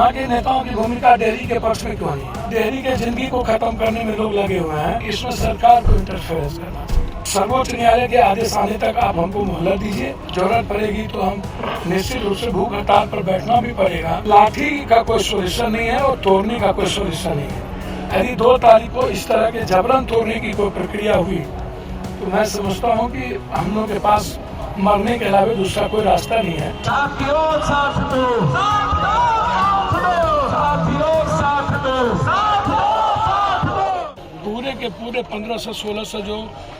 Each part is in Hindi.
यहाँ के नेताओं की भूमिका डेयरी के पक्ष में क्यों नहीं? डेयरी के जिंदगी को खत्म करने में लोग लगे हुए हैं, इसमें सरकार को इंटरफेरेंस करना चाहिए। सर्वोच्च न्यायालय के आदेश आने तक आप हमको मोहलत दीजिए, जरूरत पड़ेगी तो हम निश्चित रूप से भूख हड़ताल पर बैठना भी पड़ेगा। लाठी का कोई सोल्यूशन नहीं है और तोड़ने का कोई सोल्यूशन नहीं है। यदि 2 तारीख को इस तरह के जबरन तोड़ने की कोई प्रक्रिया हुई तो मैं समझता हूँ कि हम लोग के पास मरने के अलावा दूसरा कोई रास्ता नहीं है। पूरे के पूरे 1500-1600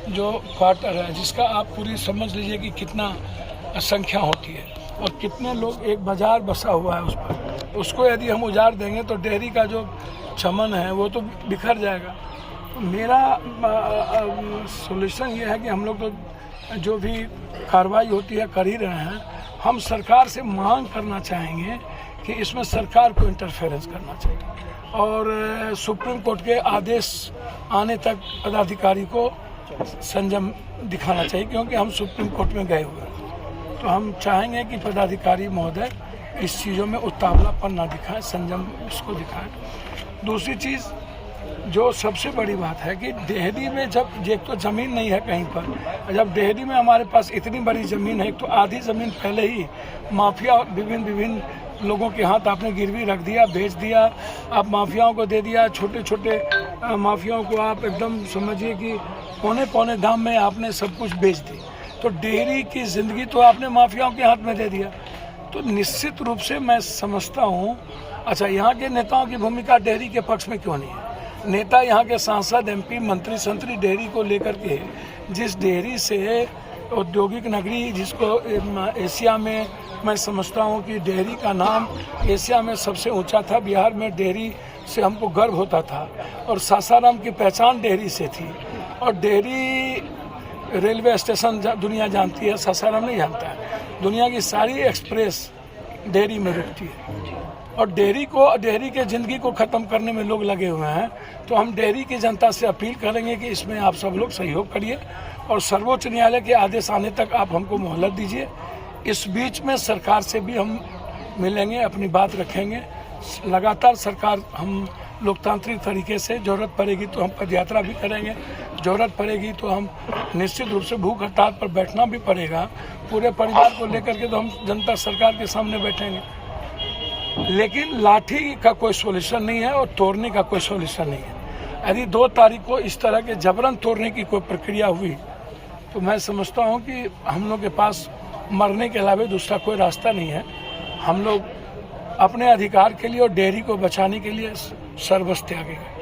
जो क्वार्टर है, जिसका आप पूरी समझ लीजिए कि कितना संख्या होती है और कितने लोग, एक बाजार बसा हुआ है उस पर, उसको यदि हम उजाड़ देंगे तो डेयरी का जो चमन है वो तो बिखर जाएगा। मेरा सॉल्यूशन ये है कि हम लोग तो जो भी कार्रवाई होती है कर ही रहे हैं। हम सरकार से मांग करना चाहेंगे कि इसमें सरकार को इंटरफेरेंस करना चाहिए और सुप्रीम कोर्ट के आदेश आने तक पदाधिकारी को संयम दिखाना चाहिए, क्योंकि हम सुप्रीम कोर्ट में गए हुए हैं। तो हम चाहेंगे कि पदाधिकारी महोदय इस चीज़ों में उतावलापन ना दिखाएं, संयम इसको दिखाएं। दूसरी चीज़ जो सबसे बड़ी बात है कि डेहरी में जब एक तो ज़मीन नहीं है कहीं पर, जब डेहरी में हमारे पास इतनी बड़ी ज़मीन है तो आधी ज़मीन पहले ही माफिया विभिन्न लोगों के हाथ आपने गिरवी रख दिया, बेच दिया, आप माफियाओं को दे दिया। छोटे छोटे माफियाओं को आप एकदम समझिए कि पौने दाम में आपने सब कुछ बेच दी। तो डेयरी की ज़िंदगी तो आपने माफियाओं के हाथ में दे दिया। तो निश्चित रूप से मैं समझता हूँ, अच्छा यहाँ के नेताओं की भूमिका डेयरी के पक्ष में क्यों नहीं है? नेता यहाँ के सांसद, MP, मंत्री संतरी डेयरी को लेकर के, जिस डेयरी से औद्योगिक नगरी, जिसको एशिया में मैं समझता हूँ कि डेयरी का नाम एशिया में सबसे ऊंचा था। बिहार में डेयरी से हमको गर्व होता था और सासाराम की पहचान डेयरी से थी। और डेयरी रेलवे स्टेशन दुनिया जानती है, सासाराम नहीं जानता है। दुनिया की सारी एक्सप्रेस डेयरी में रुकती है और डेयरी के ज़िंदगी को ख़त्म करने में लोग लगे हुए हैं। तो हम डेयरी की जनता से अपील करेंगे कि इसमें आप सब लोग सहयोग करिए और सर्वोच्च न्यायालय के आदेश आने तक आप हमको मोहलत दीजिए। इस बीच में सरकार से भी हम मिलेंगे, अपनी बात रखेंगे। लगातार सरकार, हम लोकतांत्रिक तरीके से ज़रूरत पड़ेगी तो हम पदयात्रा भी करेंगे, ज़रूरत पड़ेगी तो हम निश्चित रूप से भूख हड़ताल पर बैठना भी पड़ेगा। पूरे परिवार को लेकर के तो हम जनता सरकार के सामने बैठेंगे, लेकिन लाठी का कोई सोल्यूशन नहीं है और तोड़ने का कोई सोल्यूशन नहीं है। यदि 2 तारीख को इस तरह के जबरन तोड़ने की कोई प्रक्रिया हुई तो मैं समझता हूँ कि हम लोग के पास मरने के अलावा दूसरा कोई रास्ता नहीं है। हम लोग अपने अधिकार के लिए और डेयरी को बचाने के लिए सर्वस्व त्यागेंगे।